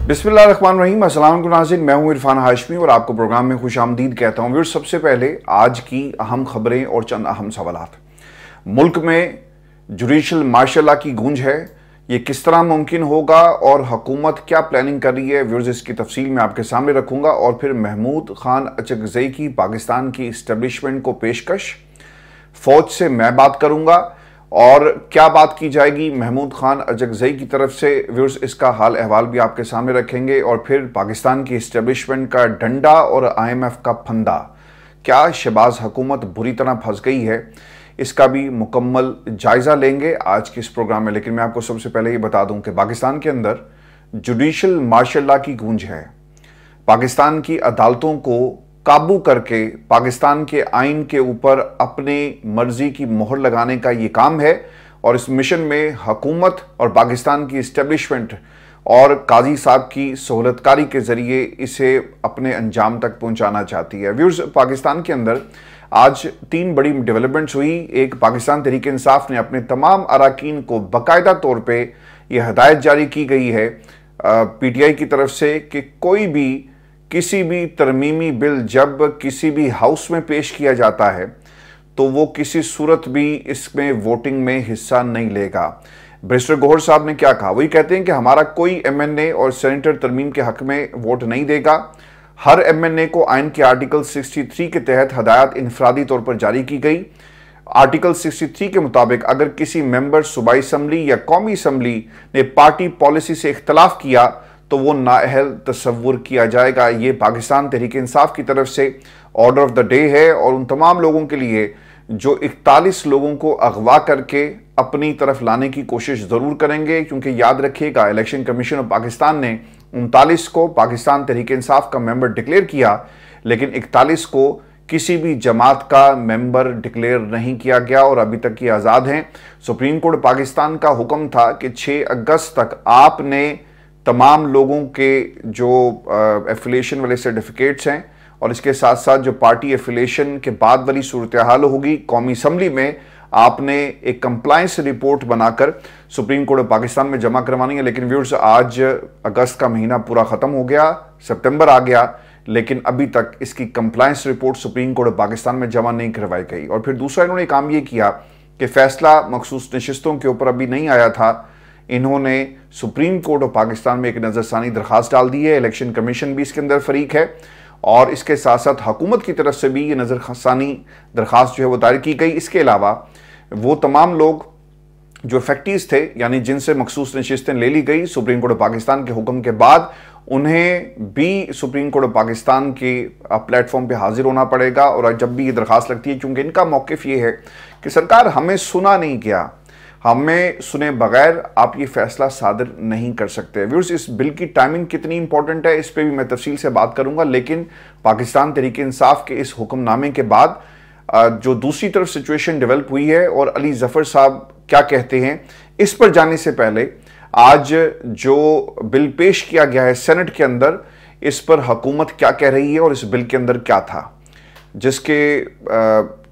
बिस्मिल्लाहिर्रहमानिर्रहीम। अस्सलाम वालेकुम नाज़रीन, मैं हूं इरफान हाशमी और आपको प्रोग्राम में खुशामदीद कहता हूं। व्यूअर्स, सबसे पहले आज की अहम खबरें और चंद अहम सवालात। मुल्क में जुडिशल मार्शल लॉ की गूंज है, ये किस तरह मुमकिन होगा और हुकूमत क्या प्लानिंग कर रही है? व्यूअर्स, इसकी तफसील मैं आपके सामने रखूंगा। और फिर महमूद खान अचकज़ई की पाकिस्तान की इस्टेब्लिशमेंट को पेशकश, फौज से मैं बात करूंगा और क्या बात की जाएगी महमूद खान अचकज़ई की तरफ से। व्यूअर्स, इसका हाल अहवाल भी आपके सामने रखेंगे। और फिर पाकिस्तान की इस्टेब्लिशमेंट का डंडा और IMF का फंदा, क्या शहबाज हुकूमत बुरी तरह फंस गई है, इसका भी मुकम्मल जायजा लेंगे आज के इस प्रोग्राम में। लेकिन मैं आपको सबसे पहले ये बता दूं कि पाकिस्तान के अंदर जुडिशल मार्शल लॉ की गूंज है। पाकिस्तान की अदालतों को काबू करके पाकिस्तान के आइन के ऊपर अपनी मर्जी की मोहर लगाने का ये काम है। और इस मिशन में हुकूमत और पाकिस्तान की इस्टेब्लिशमेंट और काजी साहब की सहूलतकारी के जरिए इसे अपने अंजाम तक पहुंचाना चाहती है। व्यूअर्स, पाकिस्तान के अंदर आज 3 बड़ी डेवलपमेंट्स हुई। एक, पाकिस्तान तहरीक इंसाफ ने अपने तमाम अरकान को बाकायदा तौर पे यह हदायत जारी की गई है PTI की तरफ से कि कोई भी किसी भी तरमीमी बिल जब किसी भी हाउस में पेश किया जाता है तो वो किसी सूरत भी इसमें वोटिंग में हिस्सा नहीं लेगा। बैरिस्टर गौहर साहब ने क्या कहा? वही कहते हैं कि हमारा कोई MNA और सेनेटर तरमीम के हक में वोट नहीं देगा। हर MNA को आइन के आर्टिकल 63 के तहत हदायत इनफरादी तौर पर जारी की गई। आर्टिकल 63 के मुताबिक अगर किसी मेंबर सूबाई असम्बली या कौमी असम्बली ने पार्टी पॉलिसी से इख्तलाफ किया तो वो नाअहल तस्वुर किया जाएगा। ये पाकिस्तान तहरीक इंसाफ की तरफ से ऑर्डर ऑफ द डे है। और उन तमाम लोगों के लिए जो 41 लोगों को अगवा करके अपनी तरफ लाने की कोशिश ज़रूर करेंगे, क्योंकि याद रखिएगा इलेक्शन कमीशन ऑफ पाकिस्तान ने 39 को पाकिस्तान तहरीक इंसाफ का मेंबर डिक्लेयर किया, लेकिन 41 को किसी भी जमात का मेंबर डिक्लेयर नहीं किया गया और अभी तक ये आज़ाद हैं। सुप्रीम कोर्ट पाकिस्तान का हुक्म था कि 6 अगस्त तक आपने तमाम लोगों के जो एफिलिएशन वाले सर्टिफिकेट्स हैं और इसके साथ साथ जो पार्टी एफिलिएशन के बाद वाली सूरत हाल होगी, कौमी असम्बली में आपने एक कंप्लायंस रिपोर्ट बनाकर सुप्रीम कोर्ट ऑफ पाकिस्तान में जमा करवानी है। लेकिन व्यूअर्स, आज अगस्त का महीना पूरा ख़त्म हो गया, सितंबर आ गया, लेकिन अभी तक इसकी compliance report supreme court of Pakistan में जमा नहीं करवाई गई। और फिर दूसरा इन्होंने काम ये किया कि फैसला मखसूस नशिस्तों के ऊपर अभी नहीं आया था, इन्होंने सुप्रीम कोर्ट ऑफ पाकिस्तान में एक नजरसानी दरखास्त डाल दी है। इलेक्शन कमीशन भी इसके अंदर फरीक है और इसके साथ साथ हुकूमत की तरफ से भी ये नजरसानी दरखास्त जो है वो दायर की गई। इसके अलावा वो तमाम लोग जो फैक्टरीज थे, यानी जिनसे मखसूस नशिस्तें ले ली गई सुप्रीम कोर्ट ऑफ पाकिस्तान के हुक्म के बाद, उन्हें भी सुप्रीम कोर्ट ऑफ पाकिस्तान के प्लेटफॉर्म पे हाजिर होना पड़ेगा। और जब भी ये दरखास्त लगती है, क्योंकि इनका मौक़िफ़ ये है कि सरकार हमें सुना नहीं गया, हमें सुने बगैर आप ये फैसला सादर नहीं कर सकते। व्यूअर्स, इस बिल की टाइमिंग कितनी इंपॉर्टेंट है इस पे भी मैं तफसील से बात करूंगा। लेकिन पाकिस्तान तहरीक इंसाफ के इस हुक्मनामे के बाद जो दूसरी तरफ सिचुएशन डेवलप हुई है और अली जफर साहब क्या कहते हैं, इस पर जाने से पहले आज जो बिल पेश किया गया है सेनेट के अंदर, इस पर हुकूमत क्या कह रही है और इस बिल के अंदर क्या था, जिसके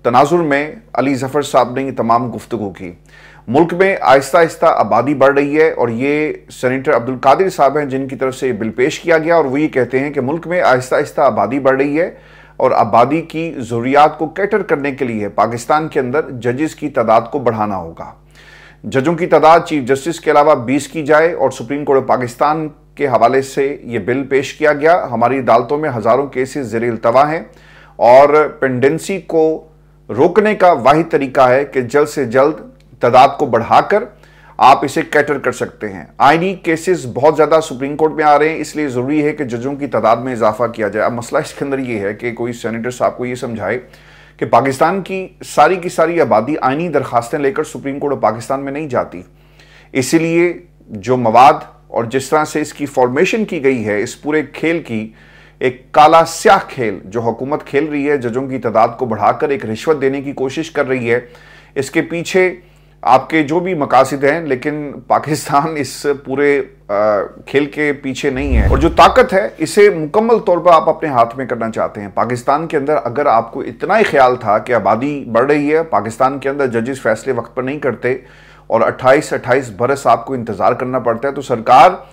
तनाजुर में अली जफर साहब ने ये तमाम गुफ्तगू की। मुल्क में आहिस्ता आहिस्ता आबादी बढ़ रही है और ये सेनेटर अब्दुल कादिर साहब हैं जिनकी तरफ से ये बिल पेश किया गया। और वो ये कहते हैं कि मुल्क में आहिस्ता आहिस्ता आबादी बढ़ रही है और आबादी की ज़रूरियात को कैटर करने के लिए पाकिस्तान के अंदर जजेस की तादाद को बढ़ाना होगा। जजों की तादाद चीफ जस्टिस के अलावा 20 की जाए और सुप्रीम कोर्ट ऑफ पाकिस्तान के हवाले से ये बिल पेश किया गया। हमारी अदालतों में हज़ारों केसेस ज़ेर इल्तवा हैं और पेंडेंसी को रोकने का वाहिद तरीका है कि जल्द से जल्द तादाद को बढ़ाकर आप इसे कैटर कर सकते हैं। आईनी केसेस बहुत ज़्यादा सुप्रीम कोर्ट में आ रहे हैं, इसलिए ज़रूरी है कि जजों की तादाद में इजाफा किया जाए। अब मसला इसके अंदर ये है कि कोई सेनेटर साहब को ये समझाए कि पाकिस्तान की सारी आबादी आईनी दरखास्तें लेकर सुप्रीम कोर्ट ऑफ पाकिस्तान में नहीं जाती, इसीलिए जो मवाद और जिस तरह से इसकी फॉर्मेशन की गई है, इस पूरे खेल की एक काला स्याह खेल जो हुकूमत खेल रही है, जजों की तादाद को बढ़ाकर एक रिश्वत देने की कोशिश कर रही है, इसके पीछे आपके जो भी मकासद हैं, लेकिन पाकिस्तान इस पूरे खेल के पीछे नहीं है। और जो ताकत है इसे मुकम्मल तौर पर आप अपने हाथ में करना चाहते हैं। पाकिस्तान के अंदर अगर आपको इतना ही ख्याल था कि आबादी बढ़ रही है, पाकिस्तान के अंदर जजेस फैसले वक्त पर नहीं करते और 28-28 बरस आपको इंतज़ार करना पड़ता है, तो सरकार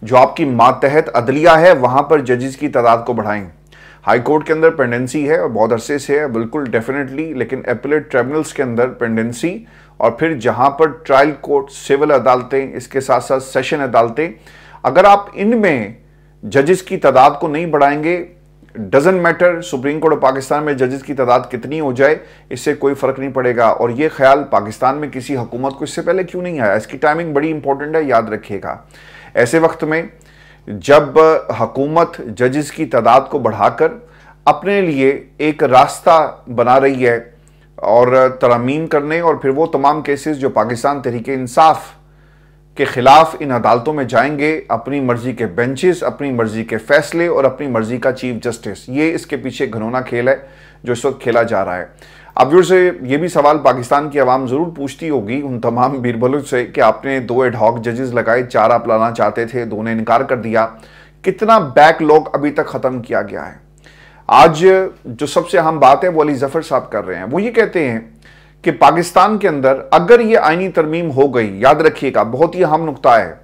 जो आपकी मातहत अदलिया है वहां पर जजेस की तादाद को बढ़ाएं। हाई कोर्ट के अंदर पेंडेंसी है और बहुत अरसे से है, बिल्कुल डेफिनेटली, लेकिन एपीलेट ट्रिब्यूनल्स के अंदर पेंडेंसी और फिर जहां पर ट्रायल कोर्ट, सिविल अदालतें, इसके साथ साथ सेशन अदालतें, अगर आप इनमें जजेस की तादाद को नहीं बढ़ाएंगे, doesn't matter supreme court of Pakistan में जजेस की तादाद कितनी हो जाए, इससे कोई फर्क नहीं पड़ेगा। और ये ख्याल पाकिस्तान में किसी हुकूमत को इससे पहले क्यों नहीं आया? इसकी टाइमिंग बड़ी इंपॉर्टेंट है, याद रखिएगा। ऐसे वक्त में जब हुकूमत जजेस की तादाद को बढ़ाकर अपने लिए एक रास्ता बना रही है और तरमीम करने और फिर वो तमाम केसेस जो पाकिस्तान तहरीके इंसाफ के खिलाफ इन अदालतों में जाएंगे, अपनी मर्जी के बेंचेस, अपनी मर्जी के फैसले और अपनी मर्जी का चीफ जस्टिस, ये इसके पीछे घिनौना खेल है जो इस वक्त खेला जा रहा है। अब से ये भी सवाल पाकिस्तान की आवाम जरूर पूछती होगी उन तमाम बीरबलों से कि आपने 2 एडहॉक जजेस लगाए, 4 आप लाना चाहते थे, 2 ने इनकार कर दिया, कितना बैकलॉग अभी तक खत्म किया गया है? आज जो सबसे अहम बात है वो अली जफर साहब कर रहे हैं। वो ये कहते हैं कि पाकिस्तान के अंदर अगर ये आईनी तरमीम हो गई, याद रखिएगा बहुत ही अहम नुक्ता है,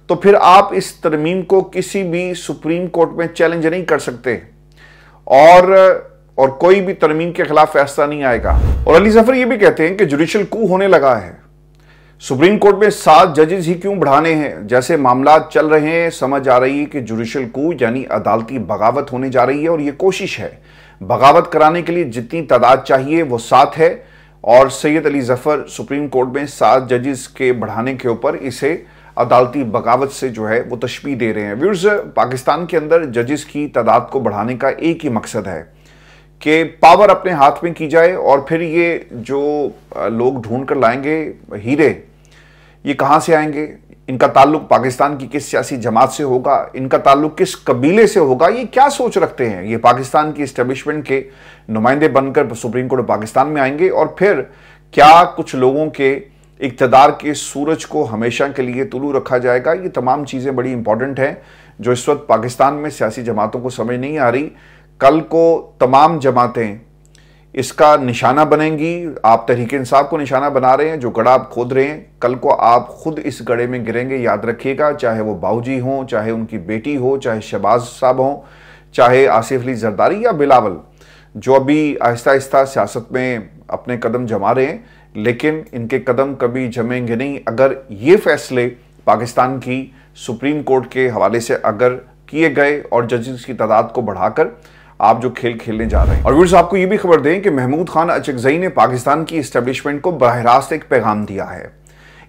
तो फिर आप इस तरमीम को किसी भी सुप्रीम कोर्ट में चैलेंज नहीं कर सकते और कोई भी तरमीम के खिलाफ फैसला नहीं आएगा। और अली जफर ये भी कहते हैं कि जुडिशल कू होने लगा है, सुप्रीम कोर्ट में 7 जजेस ही क्यों बढ़ाने हैं? जैसे मामला चल रहे हैं समझ आ रही है कि जुडिशल कू यानी अदालती बगावत होने जा रही है और ये कोशिश है। बगावत कराने के लिए जितनी तादाद चाहिए वो 7 है और सैयद अली जफर सुप्रीम कोर्ट में 7 जजेस के बढ़ाने के ऊपर इसे अदालती बगावत से जो है वो तशबीह दे रहे हैं। व्यूअर्स, पाकिस्तान के अंदर जजेस की तादाद को बढ़ाने का एक ही मकसद है कि पावर अपने हाथ में की जाए और फिर ये जो लोग ढूंढ कर लाएंगे हीरे, ये कहां से आएंगे? इनका ताल्लुक पाकिस्तान की किस सियासी जमात से होगा? इनका ताल्लुक किस कबीले से होगा? ये क्या सोच रखते हैं? ये पाकिस्तान की एस्टेब्लिशमेंट के नुमाइंदे बनकर सुप्रीम कोर्ट पाकिस्तान में आएंगे और फिर क्या कुछ लोगों के इक़्तिदार के सूरज को हमेशा के लिए तुलू रखा जाएगा? ये तमाम चीज़ें बड़ी इंपॉर्टेंट हैं जो इस वक्त पाकिस्तान में सियासी जमातों को समझ नहीं आ रही। कल को तमाम जमातें इसका निशाना बनेंगी। आप तहरीक इंसाफ को निशाना बना रहे हैं, जो गड़ा आप खोद रहे हैं, कल को आप खुद इस गड़े में गिरेंगे, याद रखिएगा। चाहे वो बाऊजी हों, चाहे उनकी बेटी हो, चाहे शहबाज साहब हों, चाहे आसिफ अली जरदारी या बिलावल, जो अभी आहिस्ता आहिस्ता सियासत में अपने कदम जमा रहे हैं, लेकिन इनके कदम कभी जमेंगे नहीं अगर ये फैसले पाकिस्तान की सुप्रीम कोर्ट के हवाले से अगर किए गए और जजेस की तादाद को बढ़ाकर आप जो खेल खेलने जा रहे हैं। और व्यूअर्स, आपको ये भी खबर दें कि महमूद खान अचकजई ने पाकिस्तान की इस्टेब्लिशमेंट को बराह रास्त एक पैगाम दिया है।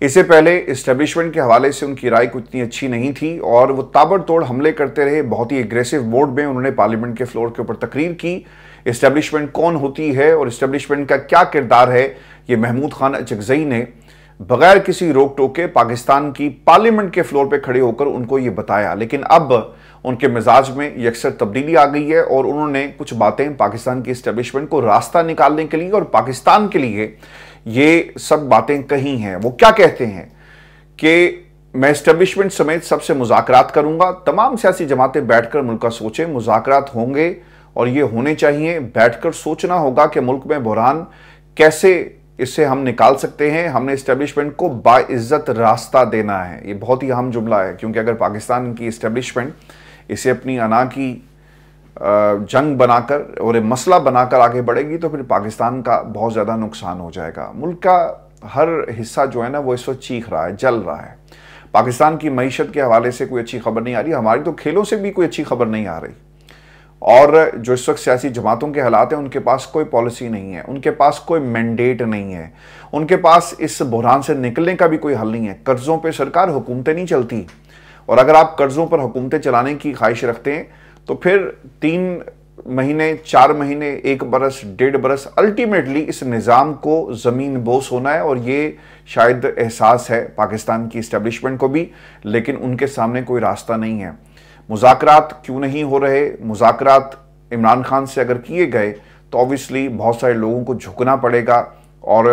इससे पहले इस्टेब्लिशमेंट के हवाले से उनकी राय कुछ इतनी अच्छी नहीं थी और वो ताबड़तोड़ हमले करते रहे। बहुत ही एग्रेसिव मोड में उन्होंने पार्लियामेंट के फ्लोर के ऊपर तकरीर की। इस्टेब्लिशमेंट कौन होती है और इस्टेब्लिशमेंट का क्या किरदार है, ये महमूद खान अचकजई ने बगैर किसी रोक टोक के पाकिस्तान की पार्लियामेंट के फ्लोर पे खड़े होकर उनको ये बताया। लेकिन अब उनके मिजाज में ये अक्सर तब्दीली आ गई है और उन्होंने कुछ बातें पाकिस्तान की इस्टेब्लिशमेंट को रास्ता निकालने के लिए और पाकिस्तान के लिए ये सब बातें कही हैं। वो क्या कहते हैं कि मैं इस्टेब्लिशमेंट समेत सबसे मुज़ाकरात करूंगा, तमाम सियासी जमातें बैठकर मुल्क का सोचें, मुज़ाकरात होंगे और ये होने चाहिए। बैठकर सोचना होगा कि मुल्क में बहरान कैसे इससे हम निकाल सकते हैं। हमने इस्टेब्लिशमेंट को बाइज्जत रास्ता देना है। ये बहुत ही अहम जुमला है, क्योंकि अगर पाकिस्तान की इस्टेब्लिशमेंट इसे अपनी अना की जंग बनाकर और मसला बनाकर आगे बढ़ेगी तो फिर पाकिस्तान का बहुत ज़्यादा नुकसान हो जाएगा। मुल्क का हर हिस्सा जो है ना वो इस वक्त चीख रहा है, जल रहा है। पाकिस्तान की मईशत के हवाले से कोई अच्छी खबर नहीं आ रही, हमारी तो खेलों से भी कोई अच्छी खबर नहीं आ रही। और जो इस वक्त सियासी जमातों के हालात हैं, उनके पास कोई पॉलिसी नहीं है, उनके पास कोई मैंडेट नहीं है, उनके पास इस बहरान से निकलने का भी कोई हल नहीं है। कर्ज़ों पे सरकार, हुकूमतें नहीं चलती, और अगर आप कर्ज़ों पर हुकूमतें चलाने की ख्वाहिश रखते हैं तो फिर 3 महीने, 4 महीने, 1 बरस, 1.5 बरस, अल्टीमेटली इस निज़ाम को ज़मीन बोस होना है। और ये शायद एहसास है पाकिस्तान की इस्टेब्लिशमेंट को भी, लेकिन उनके सामने कोई रास्ता नहीं है। मुज़ाकरात क्यों नहीं हो रहे? मुज़ाकरात इमरान खान से अगर किए गए तो ऑब्वियसली बहुत सारे लोगों को झुकना पड़ेगा, और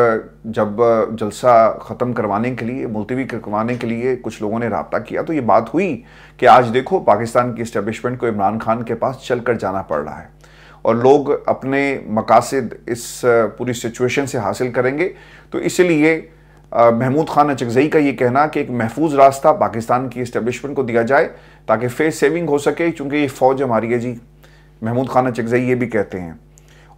जब जलसा ख़त्म करवाने के लिए, मुलतवी करवाने के लिए कुछ लोगों ने रब्ता किया तो ये बात हुई कि आज देखो पाकिस्तान की इस्टेब्लिशमेंट को इमरान खान के पास चल कर जाना पड़ रहा है और लोग अपने मकासद इस पूरी सिचुएशन से हासिल करेंगे। तो इसलिए महमूद खान अचकजई का ये कहना कि एक महफूज रास्ता पाकिस्तान की इस्टेब्लिशमेंट को दिया जाए ताकि फेस सेविंग हो सके, क्योंकि ये फ़ौज हमारी है जी। महमूद खान अचकजई ये भी कहते हैं,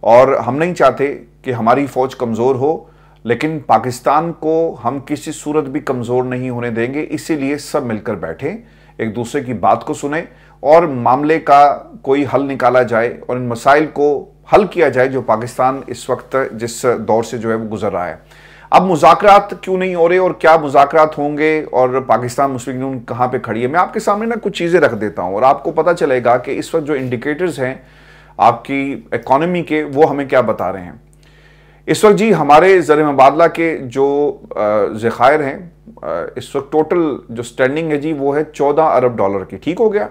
और हम नहीं चाहते कि हमारी फ़ौज कमज़ोर हो, लेकिन पाकिस्तान को हम किसी सूरत भी कमज़ोर नहीं होने देंगे। इसीलिए सब मिलकर बैठें, एक दूसरे की बात को सुने और मामले का कोई हल निकाला जाए और इन मसाइल को हल किया जाए जो पाकिस्तान इस वक्त जिस दौर से जो है वो गुजर रहा है। अब मुज़ाकरात क्यों नहीं हो रहे और क्या मुज़ाकरात होंगे और पाकिस्तान मुस्लिम यूनियन कहाँ पे खड़ी है, मैं आपके सामने ना कुछ चीज़ें रख देता हूँ और आपको पता चलेगा कि इस वक्त जो इंडिकेटर्स हैं आपकी इकॉनमी के, वो हमें क्या बता रहे हैं। इस वक्त जी हमारे ज़र मुबादला के जो ज़खायर हैं, इस वक्त टोटल जो स्टैंडिंग है जी वो है 14 अरब डॉलर की। ठीक हो गया।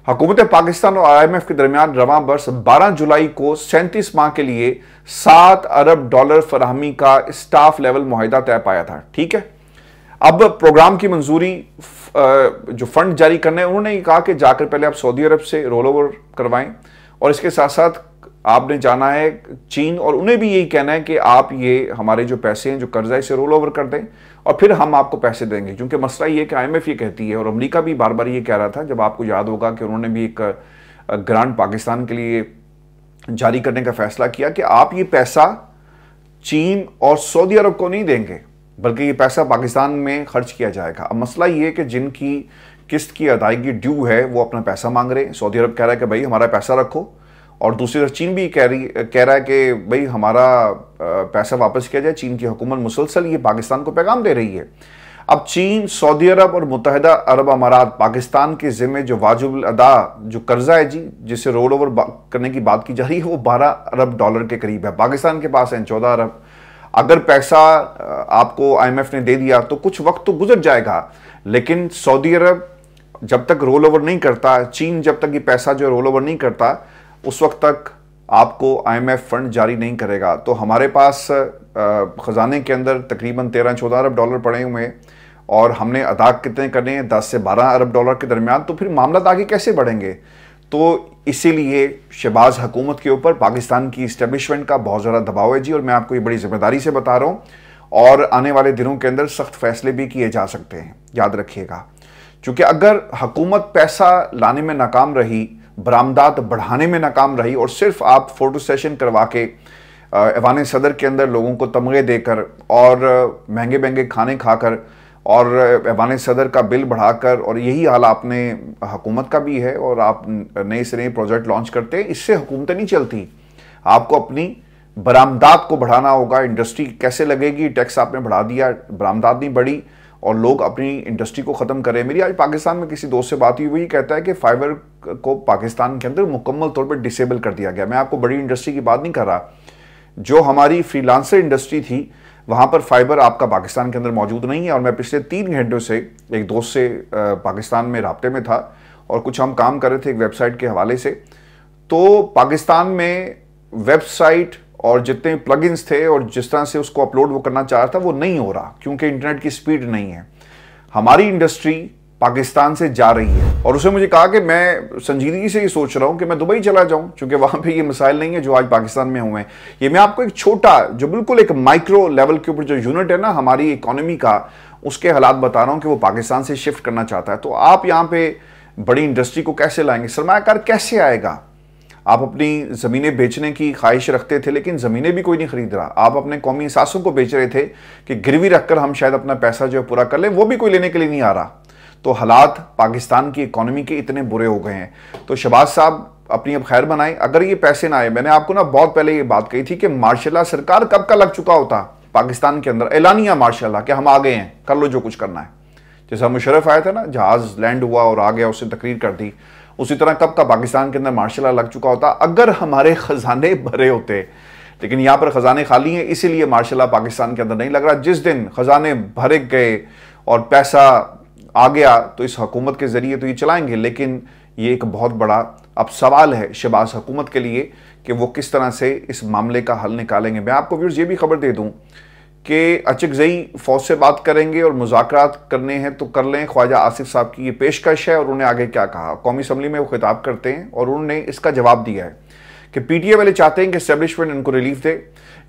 हुकूमत पाकिस्तान और IMF के दरमियान रवां बरस 12 जुलाई को 37 माह के लिए 7 अरब डॉलर फराहमी का स्टाफ लेवल मुआहिदा तय पाया था। ठीक है। अब प्रोग्राम की मंजूरी जो फंड जारी करने, उन्होंने ये कहा कि जाकर पहले आप सऊदी अरब से रोल ओवर करवाएं और इसके साथ साथ आपने जाना है चीन, और उन्हें भी यही कहना है कि आप ये हमारे जो पैसे हैं जो कर्जा है इसे रोल ओवर कर दें और फिर हम आपको पैसे देंगे। क्योंकि मसला ये कि IMF ये कहती है और अमेरिका भी बार बार ये कह रहा था, जब आपको याद होगा कि उन्होंने भी एक ग्रांट पाकिस्तान के लिए जारी करने का फैसला किया कि आप ये पैसा चीन और सऊदी अरब को नहीं देंगे बल्कि ये पैसा पाकिस्तान में खर्च किया जाएगा। अब मसला ये कि जिनकी किस्त की अदायगी ड्यू है वो अपना पैसा मांग रहे हैं। सऊदी अरब कह रहा है कि भाई हमारा पैसा रखो, और दूसरी तरफ चीन भी कह रहा है कि भाई हमारा पैसा वापस किया जाए। चीन की हुकूमत मुसलसल ये पाकिस्तान को पैगाम दे रही है। अब चीन, सऊदी अरब और मुत्तहिदा अरब अमारात पाकिस्तान के ज़िम्मे जो वाजिब अदा जो कर्जा है जी, जिसे रोल ओवर करने की बात की जा रही है, वो 12 अरब डॉलर के करीब है। पाकिस्तान के पास है 14 अरब। अगर पैसा आपको IMF ने दे दिया तो कुछ वक्त तो गुजर जाएगा, लेकिन सऊदी अरब जब तक रोल ओवर नहीं करता, चीन जब तक ये पैसा जो रोल ओवर नहीं करता, उस वक्त तक आपको IMF फंड जारी नहीं करेगा। तो हमारे पास ख़जाने के अंदर तकरीबन 13-14 अरब डॉलर पड़े हुए हैं और हमने अदा कितने करने हैं, 10 से 12 अरब डॉलर के दरमियान। तो फिर मामला आगे कैसे बढ़ेंगे? तो इसीलिए शहबाज हुकूमत के ऊपर पाकिस्तान की इस्टेब्लिशमेंट का बहुत ज़्यादा दबाव है जी, और मैं आपको ये बड़ी जिम्मेदारी से बता रहा हूँ, और आने वाले दिनों के अंदर सख्त फैसले भी किए जा सकते हैं, याद रखिएगा। क्योंकि अगर हुकूमत पैसा लाने में नाकाम रही, बरामदात बढ़ाने में नाकाम रही, और सिर्फ आप फोटो सेशन करवा के ऐवान सदर के अंदर लोगों को तमगे देकर और महंगे महंगे खाने खाकर और ऐवान सदर का बिल बढ़ाकर, और यही हाल आपने हुकूमत का भी है, और आप नए से नए प्रोजेक्ट लॉन्च करते हैं, इससे हुकूमतें नहीं चलती। आपको अपनी बरामदात को बढ़ाना होगा। इंडस्ट्री कैसे लगेगी? टैक्स आपने बढ़ा दिया, बरामदात नहीं बढ़ी और लोग अपनी इंडस्ट्री को ख़त्म करें। मेरी आज पाकिस्तान में किसी दोस्त से बात हुई, वो ये कहता है कि फाइबर को पाकिस्तान के अंदर मुकम्मल तौर पर डिसेबल कर दिया गया। मैं आपको बड़ी इंडस्ट्री की बात नहीं कर रहा, जो हमारी फ्रीलांसर इंडस्ट्री थी वहाँ पर फाइबर आपका पाकिस्तान के अंदर मौजूद नहीं है। और मैं पिछले 3 घंटों से एक दोस्त से पाकिस्तान में राब्ते में था और कुछ हम काम कर रहे थे एक वेबसाइट के हवाले से। तो पाकिस्तान में वेबसाइट और जितने प्लगइन्स थे और जिस तरह से उसको अपलोड वो करना चाह रहा था वो नहीं हो रहा, क्योंकि इंटरनेट की स्पीड नहीं है। हमारी इंडस्ट्री पाकिस्तान से जा रही है, और उसने मुझे कहा कि मैं संजीदगी से ये सोच रहा हूं कि मैं दुबई चला जाऊं, क्योंकि वहां पे ये मसाइल नहीं है जो आज पाकिस्तान में हुए हैं। ये मैं आपको एक छोटा, जो बिल्कुल एक माइक्रो लेवल के ऊपर जो यूनिट है ना हमारी इकोनॉमी का, उसके हालात बता रहा हूं कि वो पाकिस्तान से शिफ्ट करना चाहता है। तो आप यहाँ पे बड़ी इंडस्ट्री को कैसे लाएंगे? सरमायाकार कैसे आएगा? आप अपनी ज़मीनें बेचने की ख्वाहिश रखते थे, लेकिन ज़मीनें भी कोई नहीं खरीद रहा। आप अपने कौमी असासों को बेच रहे थे कि गिरवी रखकर हम शायद अपना पैसा जो है पूरा कर लें, वो भी कोई लेने के लिए नहीं आ रहा। तो हालात पाकिस्तान की इकोनॉमी के इतने बुरे हो गए हैं। तो शहबाज साहब अपनी अब खैर बनाए। अगर ये पैसे ना आए, मैंने आपको ना बहुत पहले ये बात कही थी कि मार्शल लॉ सरकार कब का लग चुका होता पाकिस्तान के अंदर, एलानिया मार्शल लॉ, कि हम आ गए हैं, कर लो जो कुछ करना है। जैसा मुशर्रफ आया था ना, जहाज लैंड हुआ और आ गया, उससे तकरीर कर दी, उसी तरह कब का पाकिस्तान के अंदर मार्शल लॉ लग चुका होता अगर हमारे खजाने भरे होते। लेकिन यहाँ पर खजाने खाली हैं, इसीलिए मार्शल लॉ पाकिस्तान के अंदर नहीं लग रहा। जिस दिन खजाने भरे गए और पैसा आ गया तो इस हुकूमत के जरिए तो ये चलाएंगे, लेकिन ये एक बहुत बड़ा अब सवाल है शहबाज हुकूमत के लिए कि वो किस तरह से इस मामले का हल निकालेंगे। मैं आपको व्यूअर्स ये भी खबर दे दूं कि अचकजई फौज से बात करेंगे और मुज़ाकरात करने हैं तो कर लें। ख्वाजा आसिफ साहब की ये पेशकश है, और उन्होंने आगे क्या कहा। कौमी असम्बली में वो खिताब करते हैं और उन्होंने इसका जवाब दिया है कि पीटीआई वाले चाहते हैं कि एस्टेब्लिशमेंट इनको रिलीफ दे,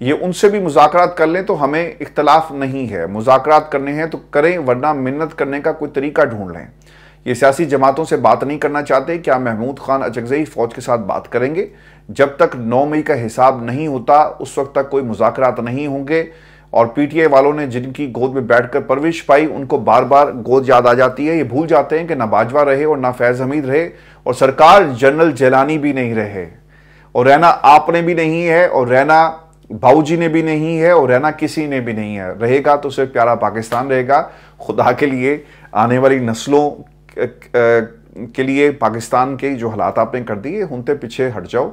ये उनसे भी मुज़ाकरात कर लें तो हमें इख्तलाफ नहीं है, मुज़ाकरात करने हैं तो करें, वरना मिन्नत करने का कोई तरीका ढूंढ लें। ये सियासी जमातों से बात नहीं करना चाहते। क्या महमूद खान अचकज़ई फ़ौज के साथ बात करेंगे? जब तक 9 मई का हिसाब नहीं होता उस वक्त तक कोई मुज़ाकरात नहीं होंगे। और पीटीआई वालों ने जिनकी गोद में बैठकर परवरिश पाई उनको बार बार गोद याद आ जाती है। ये भूल जाते हैं कि ना बाजवा रहे और ना फैज़ हमीद रहे और सरकार जनरल जिलानी भी नहीं रहे, और रहना आपने भी नहीं है, और रहना भाऊजी ने भी नहीं है, और रहना किसी ने भी नहीं है। रहेगा तो सिर्फ प्यारा पाकिस्तान रहेगा। खुदा के लिए आने वाली नस्लों के लिए पाकिस्तान के जो हालात आपने कर दिए उनसे पीछे हट जाओ,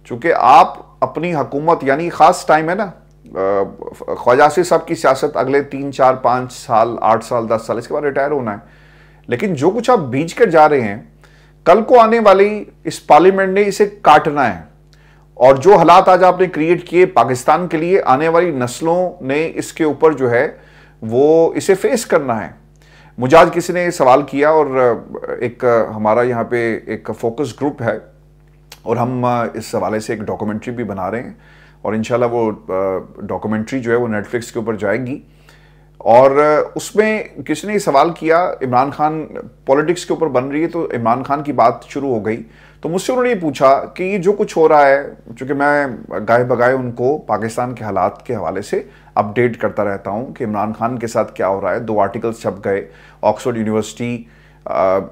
चूंकि आप अपनी हुकूमत, यानी खास टाइम है ना, ख्वाजा आसिफ साहब की सियासत अगले 3, 4, 5 साल, 8 साल, 10 साल, इसके बाद रिटायर होना है। लेकिन जो कुछ आप बीज कर जा रहे हैं, कल को आने वाली इस पार्लियामेंट ने इसे काटना है। और जो हालात आज आपने क्रिएट किए पाकिस्तान के लिए, आने वाली नस्लों ने इसके ऊपर जो है वो इसे फेस करना है। मुझे आज किसी ने सवाल किया, और एक हमारा यहाँ पे एक फोकस ग्रुप है और हम इस हवाले से एक डॉक्यूमेंट्री भी बना रहे हैं, और इंशाल्लाह वो डॉक्यूमेंट्री जो है वो नेटफ्लिक्स के ऊपर जाएगी। और उसमें किसी ने सवाल किया, इमरान खान पॉलिटिक्स के ऊपर बन रही है तो इमरान खान की बात शुरू हो गई, तो मुझसे उन्होंने ये पूछा कि ये जो कुछ हो रहा है, चूँकि मैं गाए बगाए उनको पाकिस्तान के हालात के हवाले से अपडेट करता रहता हूँ कि इमरान खान के साथ क्या हो रहा है। 2 आर्टिकल्स छप गए। ऑक्सफोर्ड यूनिवर्सिटी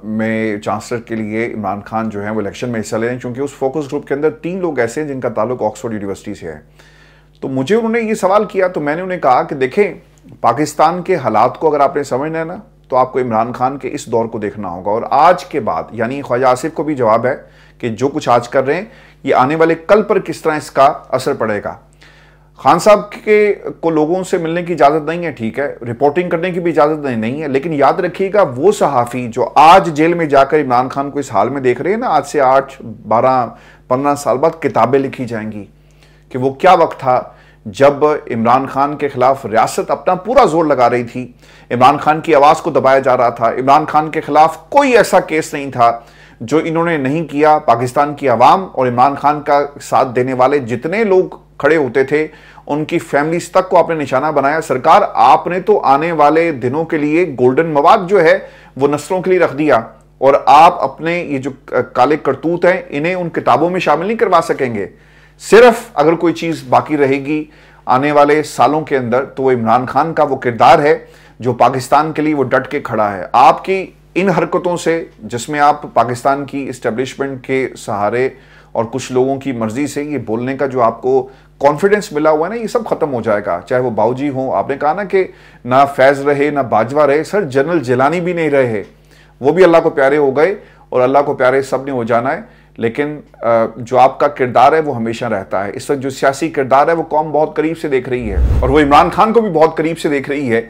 में चांसलर के लिए इमरान खान जो है वो इलेक्शन में हिस्सा ले रहे हैं, क्योंकि उस फोकस ग्रुप के अंदर 3 लोग ऐसे हैं जिनका ताल्लुक ऑक्सफोर्ड यूनिवर्सिटी से है। तो मुझे उन्होंने ये सवाल किया, तो मैंने उन्हें कहा कि देखें, पाकिस्तान के हालात को अगर आपने समझना है ना, तो आपको इमरान खान के इस दौर को देखना होगा। और आज के बाद, यानी ख्वाजा आसिफ को भी जवाब है कि जो कुछ आज कर रहे हैं ये आने वाले कल पर किस तरह इसका असर पड़ेगा। खान साहब के को लोगों से मिलने की इजाज़त नहीं है, ठीक है, रिपोर्टिंग करने की भी इजाज़त नहीं है, लेकिन याद रखिएगा वो सहाफ़ी जो आज जेल में जाकर इमरान खान को इस हाल में देख रहे हैं ना, आज से 8, 12, 15 साल बाद किताबें लिखी जाएंगी कि वो क्या वक्त था जब इमरान खान के खिलाफ रियासत अपना पूरा जोर लगा रही थी, इमरान खान की आवाज़ को दबाया जा रहा था, इमरान खान के खिलाफ कोई ऐसा केस नहीं था जो इन्होंने नहीं किया। पाकिस्तान की आवाम और इमरान खान का साथ देने वाले जितने लोग खड़े होते थे, उनकी फैमिलीज तक को आपने निशाना बनाया। सरकार, आपने तो आने वाले दिनों के लिए गोल्डन मवाद जो है वो नस्लों के लिए रख दिया, और आप अपने ये जो काले करतूत हैं इन्हें उन किताबों में शामिल नहीं करवा सकेंगे। सिर्फ अगर कोई चीज़ बाकी रहेगी आने वाले सालों के अंदर, तो वो इमरान खान का वो किरदार है जो पाकिस्तान के लिए वो डट के खड़ा है। आपकी इन हरकतों से, जिसमें आप पाकिस्तान की इस्टेब्लिशमेंट के सहारे और कुछ लोगों की मर्जी से ये बोलने का जो आपको कॉन्फिडेंस मिला हुआ है ना, ये सब खत्म हो जाएगा। चाहे वो बाऊजी हो, आपने कहा ना कि ना फैज़ रहे ना बाजवा रहे, सर जनरल जिलानी भी नहीं रहे, वो भी अल्लाह को प्यारे हो गए, और अल्लाह को प्यारे सब ने हो जाना है। लेकिन जो आपका किरदार है वो हमेशा रहता है। इस वक्त जो सियासी किरदार है वो कौम बहुत करीब से देख रही है, और वो इमरान खान को भी बहुत करीब से देख रही है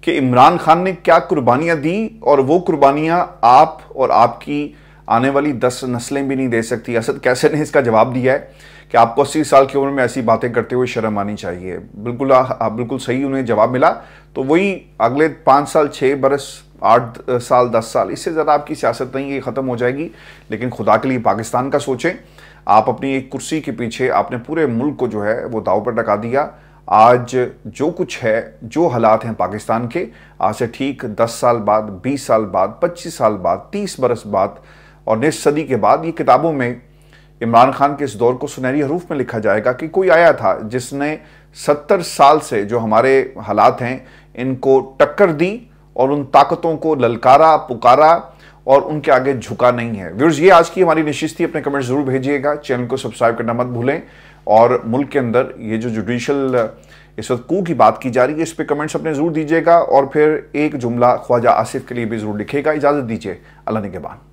कि इमरान खान ने क्या कुर्बानियां दी, और वो कुर्बानियां आप और आपकी आने वाली 10 नस्लें भी नहीं दे सकती। असद कैसे ने इसका जवाब दिया है कि आपको 80 साल की उम्र में ऐसी बातें करते हुए शर्म आनी चाहिए। बिल्कुल सही उन्हें जवाब मिला। तो वही अगले 5 साल, 6 बरस, 8 साल, 10 साल, इससे ज़्यादा आपकी सियासत नहीं, ये ख़त्म हो जाएगी। लेकिन खुदा के लिए पाकिस्तान का सोचें। आप अपनी एक कुर्सी के पीछे आपने पूरे मुल्क को जो है वो दाव पर लगा दिया। आज जो कुछ है, जो हालात हैं पाकिस्तान के, आज से ठीक 10 साल बाद, 20 साल बाद, 25 साल बाद, 30 बरस बाद और निस सदी के बाद, ये किताबों में इमरान खान के इस दौर को सुनहरी हरूफ में लिखा जाएगा कि कोई आया था जिसने 70 साल से जो हमारे हालात हैं इनको टक्कर दी और उन ताकतों को ललकारा, पुकारा, और उनके आगे झुका नहीं है। व्यूअर्स, ये आज की हमारी नशिस्त थी। अपने कमेंट्स जरूर भेजिएगा, चैनल को सब्सक्राइब करना मत भूलें, और मुल्क के अंदर ये जो जुडिशल इस वक्त कू की बात की जा रही है, इस पे कमेंट्स अपने जरूर दीजिएगा, और फिर एक जुमला ख्वाजा आसिफ के लिए भी जरूर लिखेगा। इजाज़त दीजिए, अल्लाह निगहबान।